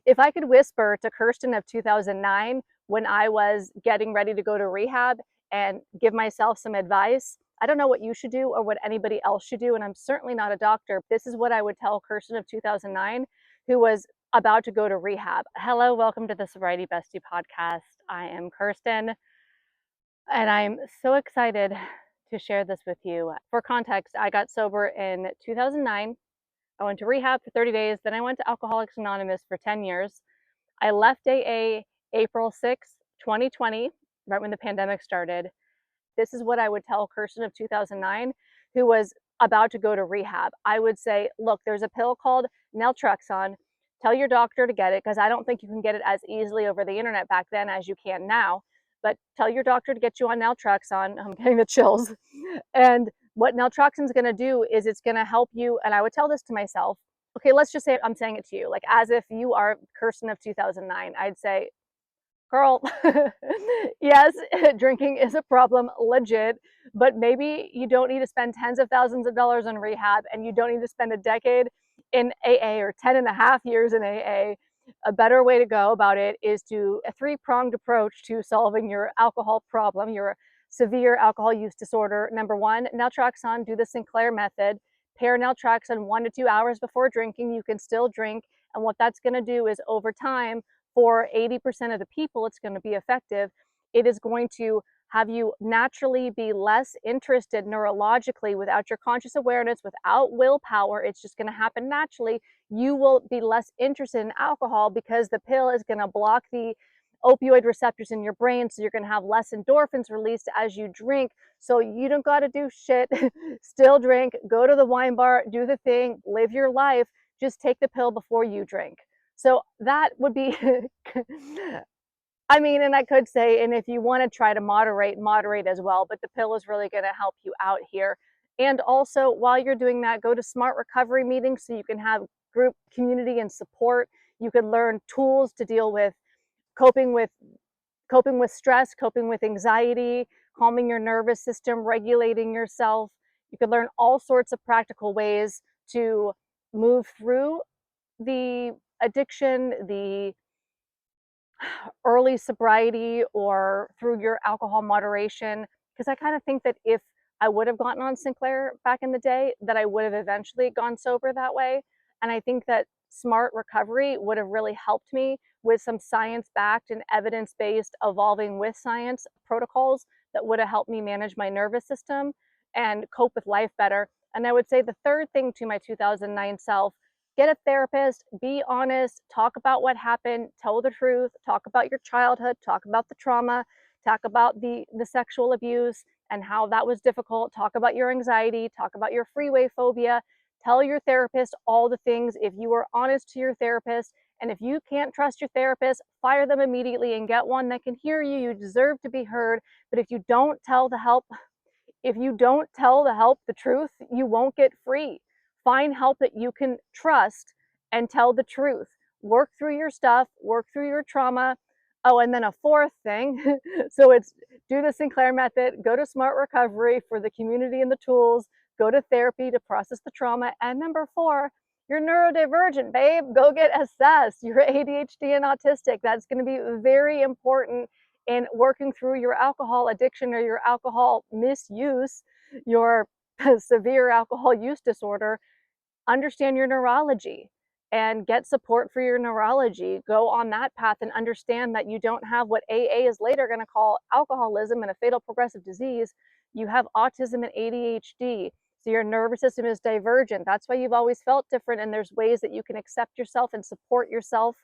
if I could whisper to Kirsten of 2009 when I was getting ready to go to rehab and give myself some advice, I don't know what you should do or what anybody else should do, and I'm certainly not a doctor. This is what I would tell Kirsten of 2009 who was about to go to rehab. Hello, welcome to the Sobriety Bestie podcast. I am Kirsten, and I'm so excited to share this with you. For context, I got sober in 2009. I went to rehab for 30 days, then I went to Alcoholics Anonymous for 10 years. I left AA April 6th, 2020, right when the pandemic started. This is what I would tell Kirsten of 2009 who was about to go to rehab. I would say, look, there's a pill called naltrexone. Tell your doctor to get it, because I don't think you can get it as easily over the internet back then as you can now. But tell your doctor to get you on naltrexone. I'm getting the chills. And what naltrexone is going to do is it's going to help you. And I would tell this to myself. Okay, let's just say I'm saying it to you, like as if you are Kirsten of 2009. I'd say, girl, yes, drinking is a problem, legit, but maybe you don't need to spend tens of thousands of dollars on rehab, and you don't need to spend a decade in AA or 10 and a half years in AA. A better way to go about it is to a three-pronged approach to solving your alcohol problem, your severe alcohol use disorder. Number one, naltrexone, do the Sinclair Method. Pair naltrexone 1 to 2 hours before drinking. You can still drink, and what that's going to do is over time, for 80% of the people, it's going to be effective. It is going to have you naturally be less interested neurologically without your conscious awareness, without willpower. It's just going to happen naturally. You will be less interested in alcohol because the pill is going to block the opioid receptors in your brain. So you're going to have less endorphins released as you drink. So you don't got to do shit. Still drink, go to the wine bar, do the thing, live your life. Just take the pill before you drink. So that would be, I mean, and I could say, and if you want to try to moderate as well, but the pill is really going to help you out here. And also, while you're doing that, go to smart recovery meetings so you can have group community and support. You can learn tools to deal with coping with stress, coping with anxiety, calming your nervous system, regulating yourself. You could learn all sorts of practical ways to move through the addiction, the early sobriety, or through your alcohol moderation. Because I kind of think that if I would have gotten on Sinclair back in the day, that I would have eventually gone sober that way. And I think that smart recovery would have really helped me with some science-backed and evidence-based evolving with science protocols that would have helped me manage my nervous system and cope with life better. And I would say the third thing to my 2009 self: get a therapist, be honest, talk about what happened, tell the truth, talk about your childhood, talk about the trauma, talk about the sexual abuse and how that was difficult, talk about your anxiety, talk about your freeway phobia. Tell your therapist all the things. If you are honest to your therapist, and if you can't trust your therapist, fire them immediately and get one that can hear you. You deserve to be heard. But if you don't tell the help the truth, you won't get free. Find help that you can trust and tell the truth. Work through your stuff, work through your trauma. Oh, and then a fourth thing. So it's do the Sinclair Method, go to smart recovery for the community and the tools, go to therapy to process the trauma. And number four, you're neurodivergent, babe. Go get assessed. You're ADHD and autistic. That's going to be very important in working through your alcohol addiction or your alcohol misuse, your severe alcohol use disorder. Understand your neurology and get support for your neurology. Go on that path and understand that you don't have what AA is later going to call alcoholism and a fatal progressive disease. You have autism and ADHD. So your nervous system is divergent. That's why you've always felt different. And there's ways that you can accept yourself and support yourself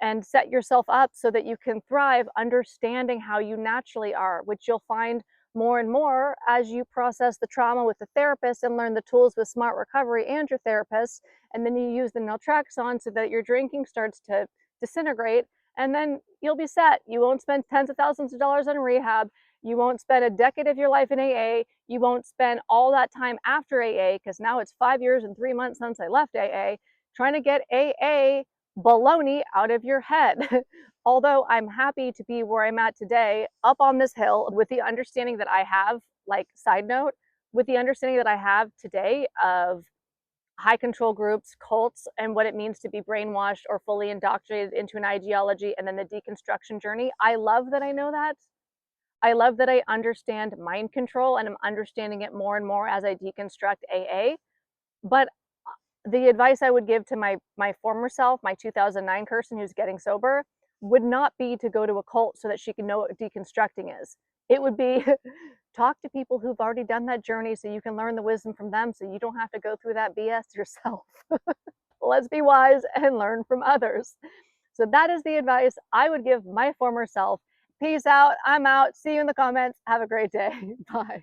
and set yourself up so that you can thrive, understanding how you naturally are, which you'll find more and more as you process the trauma with the therapist and learn the tools with smart recovery and your therapist. And then you use the naltrexone so that your drinking starts to disintegrate, and then you'll be set. You won't spend tens of thousands of dollars on rehab. You won't spend a decade of your life in AA. You won't spend all that time after AA, because now it's 5 years and 3 months since I left AA, trying to get AA baloney out of your head. Although I'm happy to be where I'm at today, up on this hill, with the understanding that I have, like, side note, with the understanding that I have today of high control groups, cults, and what it means to be brainwashed or fully indoctrinated into an ideology, and then the deconstruction journey. I love that I know that. I love that I understand mind control, and I'm understanding it more and more as I deconstruct AA. But the advice I would give to my former self, my 2009 Kirsten who's getting sober, would not be to go to a cult so that she can know what deconstructing is. It would be talk to people who've already done that journey so you can learn the wisdom from them so you don't have to go through that BS yourself. Let's be wise and learn from others. So that is the advice I would give my former self. Peace out. I'm out. See you in the comments. Have a great day. Bye.